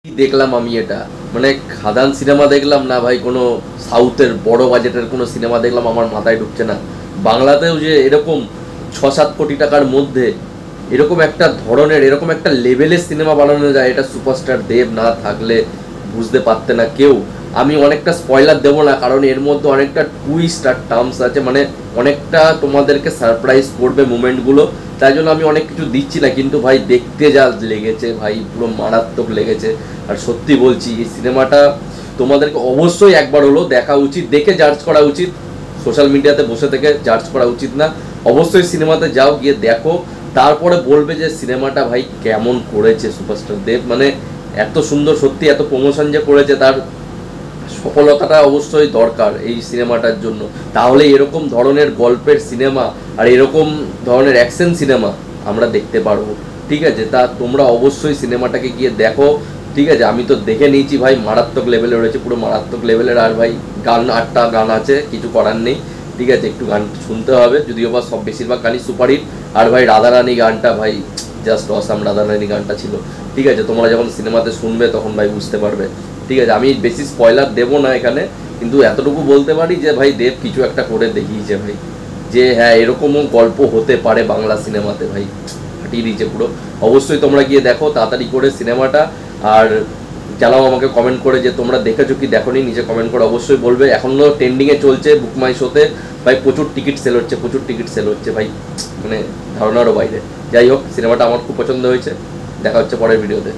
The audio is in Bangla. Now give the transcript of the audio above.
কি দেখলাম আমি এটা, মানে খাদান সিনেমা দেখলাম না ভাই, কোনো সাউথের বড় বাজেটের কোনো সিনেমা দেখলাম, আমার মাথায় ঢুকছে না। বাংলাতেও যে এরকম 6-7 কোটি টাকার মধ্যে এরকম একটা ধরনের, এরকম একটা লেভেলের সিনেমা বানানো যায়, এটা সুপারস্টার দেব না থাকলে বুঝতে পারতে না কেউ। আমি অনেকটা স্পয়লার দেবো না, কারণ এর মধ্যে অনেকটা টুইস্ট আর টার্মস আছে, মানে অনেকটা তোমাদেরকে সারপ্রাইজ করবে মুমেন্টগুলো, তাই জন্য আমি অনেক কিছু দিচ্ছি না। কিন্তু ভাই দেখতে যা লেগেছে ভাই, পুরো মারাত্মক লেগেছে। আর সত্যি বলছি, এই সিনেমাটা তোমাদেরকে অবশ্যই একবার হলো দেখা উচিত, দেখে জাজ করা উচিত। সোশ্যাল মিডিয়াতে বসে থেকে জাজ করা উচিত না। অবশ্যই সিনেমাতে যাও, গিয়ে দেখো, তারপরে বলবে যে সিনেমাটা ভাই কেমন করেছে সুপারস্টার দেব। মানে এত সুন্দর, সত্যি এত প্রমোশন যে করেছে, তার সফলতাটা অবশ্যই দরকার এই সিনেমাটার জন্য। তাহলে এরকম ধরনের গল্পের সিনেমা আর এরকম ধরনের অ্যাকশন সিনেমা আমরা দেখতে পারবো। ঠিক আছে, তা তোমরা অবশ্যই সিনেমাটাকে গিয়ে দেখো। ঠিক আছে, আমি তো দেখে নিয়েছি ভাই, মারাত্মক লেভেলের রয়েছে, পুরো মারাত্মক লেভেলের। আর ভাই গান, 8টা গান আছে, কিছু করার নেই। ঠিক আছে, একটু গান শুনতে হবে, যদিও বা সব বেশিরভাগ গানই সুপারহিট। আর ভাই রাধারানী গানটা ভাই জাস্ট অসাম, রাধারানী গানটা ছিল। ঠিক আছে, তোমরা যখন সিনেমাতে শুনবে তখন ভাই বুঝতে পারবে। ঠিক আছে, আমি বেশি স্পয়লার দেবো না এখানে, কিন্তু এতটুকু বলতে পারি যে ভাই দেব কিছু একটা করে দেখিয়েছে ভাই, যে হ্যাঁ এরকমও গল্প হতে পারে বাংলা সিনেমাতে। ভাই ফাটিয়ে দিয়েছে পুরো। অবশ্যই তোমরা গিয়ে দেখো তাড়াতাড়ি করে সিনেমাটা। আর জানাও আমাকে কমেন্ট করে যে তোমরা দেখেছো কি দেখোনি, নিচে কমেন্ট করে অবশ্যই বলবে। এখনও ট্রেন্ডিংয়ে চলছে বুক মাই শোতে ভাই, প্রচুর টিকিট সেল হচ্ছে, প্রচুর টিকিট সেল হচ্ছে ভাই, মানে ধারণারও বাইরে। যাই হোক, সিনেমাটা আমার খুব পছন্দ হয়েছে। দেখা হচ্ছে পরের ভিডিওতে।